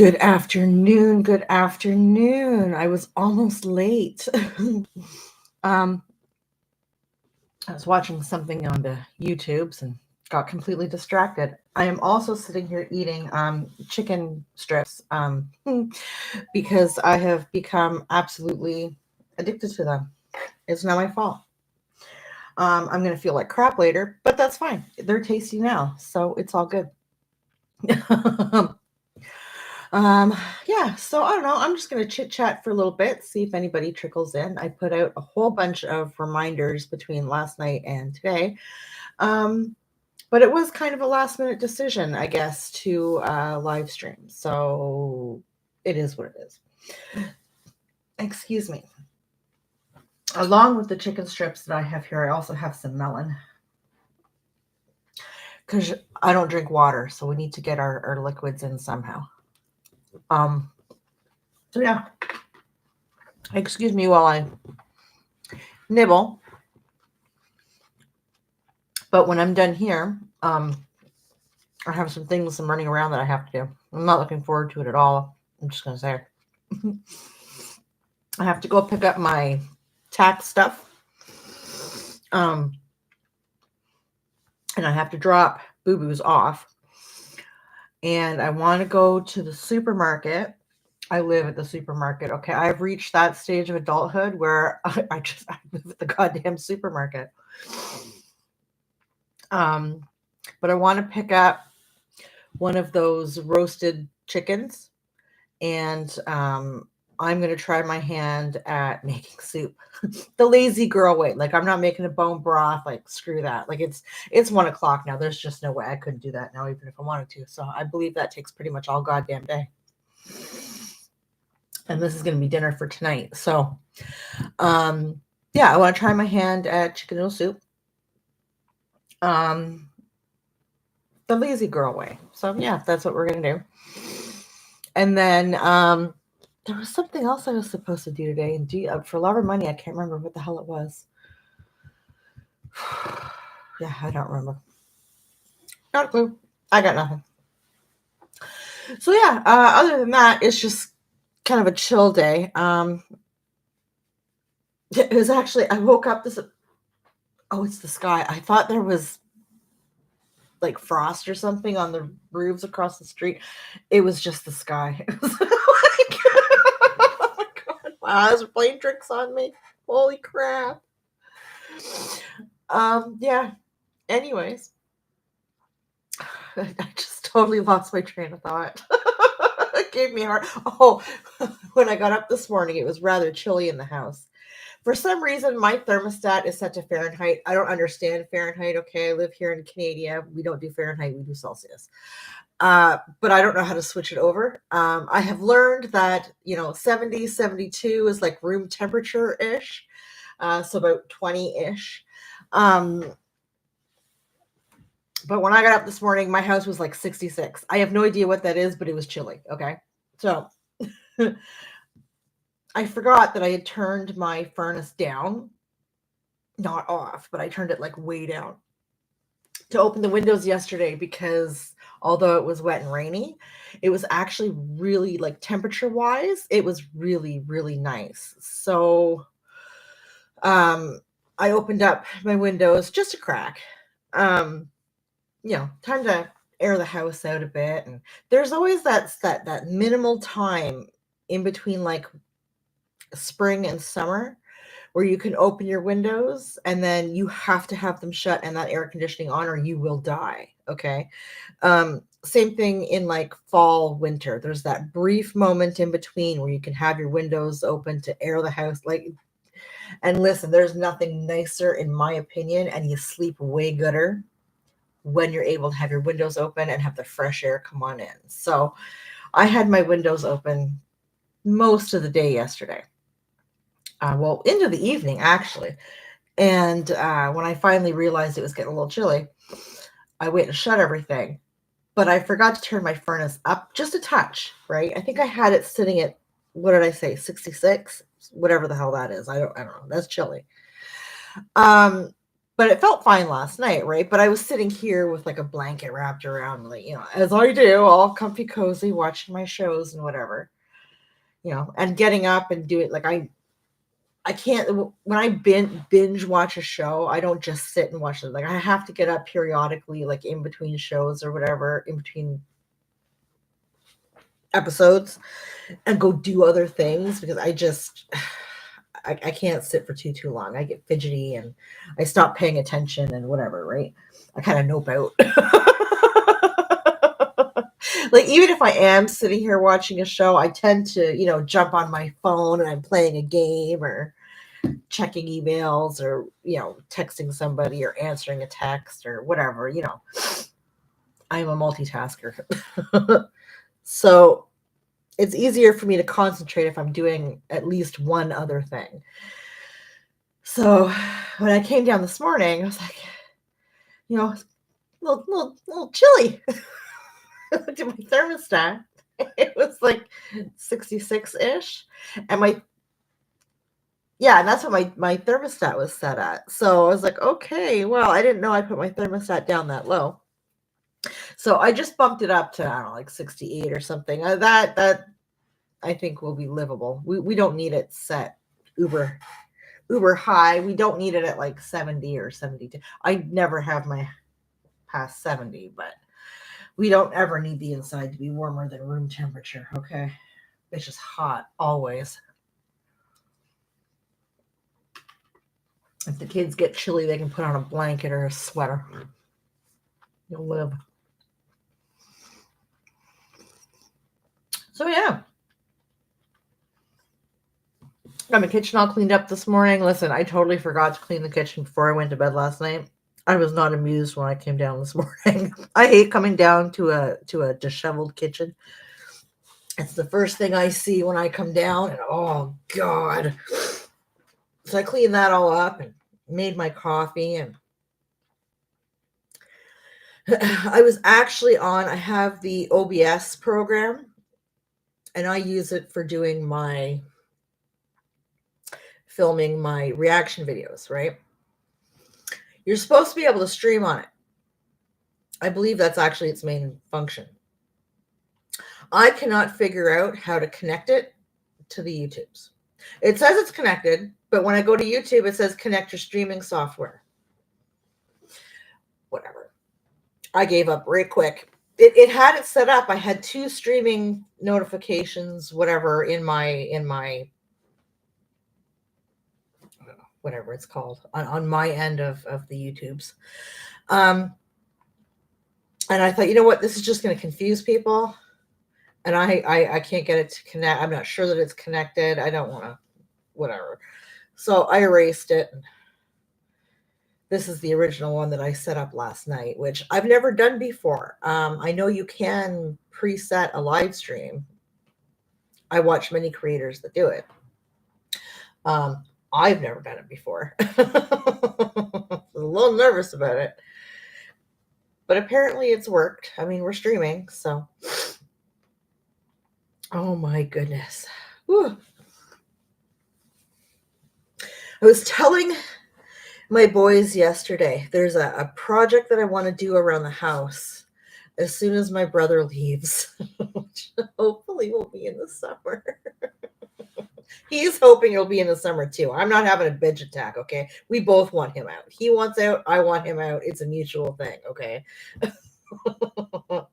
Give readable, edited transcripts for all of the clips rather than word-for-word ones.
Good afternoon. Good afternoon. I was almost late. I was watching something on the YouTubes and got completely distracted. I am also sitting here eating chicken strips because I have become absolutely addicted to them. It's not my fault. I'm going to feel like crap later, but that's fine. They're tasty now, so it's all good. Um, yeah, so I don't know. I'm just going to chit chat for a little bit, see if anybody trickles in. I put out a whole bunch of reminders between last night and today. Um, but it was kind of a last minute decision, I guess, to live stream. So it is what it is. Excuse me. Along with the chicken strips that I have here, I also have some melon because I don't drink water. So we need to get our liquids in somehow. So yeah, excuse me while I nibble. But when I'm done here, I have some things I'm running around that I have to do. I'm not looking forward to it at all. I'm just going to say I have to go pick up my tax stuff. And I have to drop boo-boos off. And I want to go to the supermarket. I live at the supermarket. Okay, I've reached that stage of adulthood where I live at the goddamn supermarket. But I want to pick up one of those roasted chickens, and I'm going to try my hand at making soup the lazy girl way. Like, I'm not making a bone broth. Like, screw that. Like, it's 1:00 now. There's just no way I couldn't do that now, even if I wanted to. So I believe that takes pretty much all goddamn day. And this is going to be dinner for tonight. So yeah, I want to try my hand at chicken noodle soup the lazy girl way. So yeah, that's what we're going to do. And then there was something else I was supposed to do today, and for love or money, I can't remember what the hell it was. Yeah, I don't remember. Not a clue. I got nothing. So yeah, other than that, it's just kind of a chill day. It was actually, I woke up oh, it's the sky. I thought there was like frost or something on the roofs across the street. It was just the sky. It was like, oh my god, my eyes are playing tricks on me. Holy crap. Yeah. Anyways, I just totally lost my train of thought. It gave me a heart. Oh, when I got up this morning, it was rather chilly in the house. For some reason, my thermostat is set to Fahrenheit. I don't understand Fahrenheit. Okay, I live here in Canada. We don't do Fahrenheit. We do Celsius. But I don't know how to switch it over. I have learned that 70, 72 is like room temperature ish, so about 20-ish. But when I got up this morning, my house was like 66. I have no idea what that is, but it was chilly. Okay. So I forgot that I had turned my furnace down, not off, but I turned it like way down to open the windows yesterday because although it was wet and rainy, it was actually really, like, temperature wise, it was really, really nice. So I opened up my windows just a crack. Time to air the house out a bit. And there's always that minimal time in between like spring and summer where you can open your windows, and then you have to have them shut and that air conditioning on or you will die. Okay. Same thing in like fall, winter. There's that brief moment in between where you can have your windows open to air the house. And listen, there's nothing nicer in my opinion, and you sleep way gooder when you're able to have your windows open and have the fresh air come on in. So I had my windows open most of the day yesterday. Well, into the evening, actually. And when I finally realized it was getting a little chilly, I went and shut everything. But I forgot to turn my furnace up just a touch, right? I think I had it sitting at, what did I say, 66? Whatever the hell that is. I don't know. That's chilly. But But it felt fine last night, right? But I was sitting here with like a blanket wrapped around, like, as I do, all comfy cozy, watching my shows and whatever, and getting up and do it. Like I can't, when I binge watch a show, I don't just sit and watch it. Like I have to get up periodically, like in between shows or whatever, in between episodes, and go do other things because I can't sit for too long. I get fidgety and I stop paying attention and whatever, right? I kind of nope out. Like even if I am sitting here watching a show, I tend to, jump on my phone and I'm playing a game or checking emails or, texting somebody or answering a text or whatever. I'm a multitasker. So it's easier for me to concentrate if I'm doing at least one other thing. So when I came down this morning, I was like, a little chilly. I looked at my thermostat. It was like 66-ish. And and that's what my thermostat was set at. So I was like, okay, well, I didn't know I put my thermostat down that low. So I just bumped it up to, I don't know, like 68 or something. That I think will be livable. We don't need it set uber high. We don't need it at like 70 or 72. I never have my past 70, but we don't ever need the inside to be warmer than room temperature. Okay. It's just hot always. If the kids get chilly, they can put on a blanket or a sweater. You'll live. So yeah. Got my kitchen all cleaned up this morning. Listen, I totally forgot to clean the kitchen before I went to bed last night. I was not amused when I came down this morning. I hate coming down to a disheveled kitchen. It's the first thing I see when I come down, and oh God. So I cleaned that all up and made my coffee, and I was actually I have the OBS program, and I use it for doing filming my reaction videos, right? You're supposed to be able to stream on it. I believe that's actually its main function. I cannot figure out how to connect it to the YouTubes. It says it's connected, but when I go to YouTube, it says connect your streaming software. Whatever. I gave up right quick. It had it set up. I had 2 streaming notifications, whatever, in my whatever it's called on my end of the YouTubes. And I thought, you know what, this is just going to confuse people. And I can't get it to connect. I'm not sure that it's connected. I don't want to, whatever. So I erased it. This is the original one that I set up last night, which I've never done before. I know you can preset a live stream. I watch many creators that do it. I've never done it before. A little nervous about it. But apparently it's worked. I mean, we're streaming, so. Oh my goodness. Whew. I was telling my boys yesterday, there's a project that I want to do around the house as soon as my brother leaves, which hopefully will be in the summer. He's hoping it'll be in the summer too. I'm not having a bitch attack, okay? We both want him out. He wants out, I want him out. It's a mutual thing, okay? But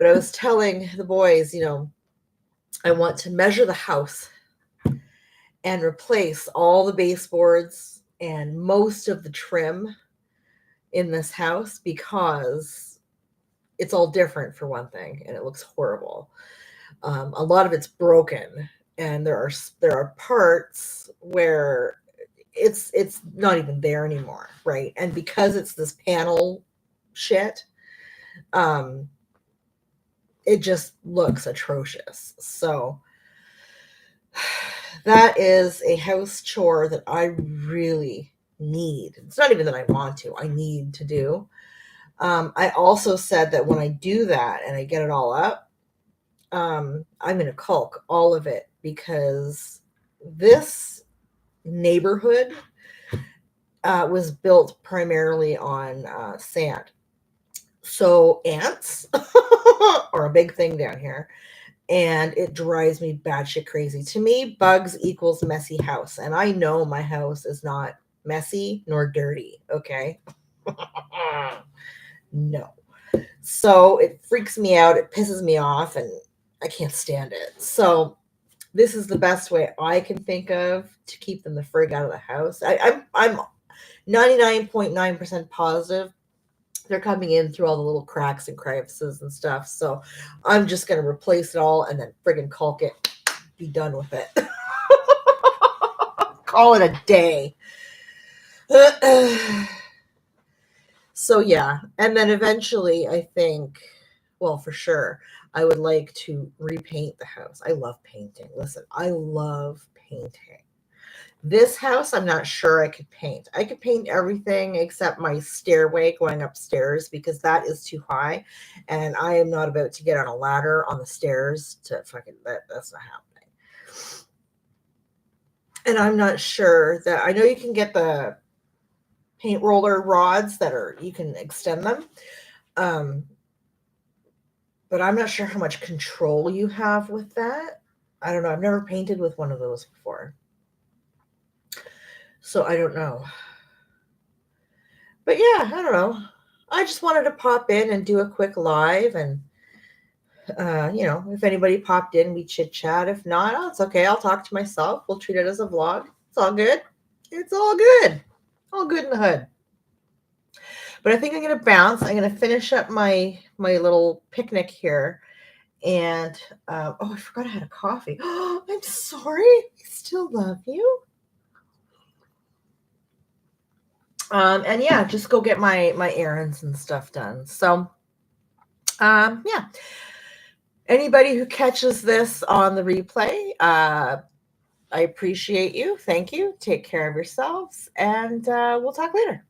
I was telling the boys, I want to measure the house and replace all the baseboards and most of the trim in this house because it's all different for one thing, and it looks horrible. A lot of it's broken, and there are parts where it's not even there anymore, right? And because it's this panel shit, it just looks atrocious. So that is a house chore that I really need. It's not even that I want to, I need to do. I also said that when I do that and I get it all up, I'm going to caulk all of it because this neighborhood was built primarily on sand. So ants are a big thing down here, and it drives me batshit crazy. To me, bugs equals messy house, and I know my house is not messy nor dirty. Okay, no. So it freaks me out. It pisses me off, and I can't stand it. So this is the best way I can think of to keep them the frig out of the house. I'm 99.9% positive they're coming in through all the little cracks and crevices and stuff. So I'm just gonna replace it all and then friggin' caulk it. Be done with it. Call it a day. So yeah, and then eventually I think, well, for sure, I would like to repaint the house. I love painting. Listen, I love painting. This house, I'm not sure I could paint. I could paint everything except my stairway going upstairs because that is too high, and I am not about to get on a ladder on the stairs to fucking that's not happening. And I'm not sure that I know you can get the paint roller rods that are you can extend them. Um, but I'm not sure how much control you have with that. I don't know. I've never painted with one of those before. So I don't know. But yeah, I don't know. I just wanted to pop in and do a quick live and if anybody popped in, we chit chat. If not, oh, it's okay. I'll talk to myself. We'll treat it as a vlog. It's all good. It's all good. All good in the hood. But I think I'm gonna bounce. I'm gonna finish up my little picnic here. And I forgot I had a coffee. Oh, I'm sorry. I still love you. And yeah, just go get my errands and stuff done. So yeah. Anybody who catches this on the replay, I appreciate you. Thank you. Take care of yourselves, and we'll talk later.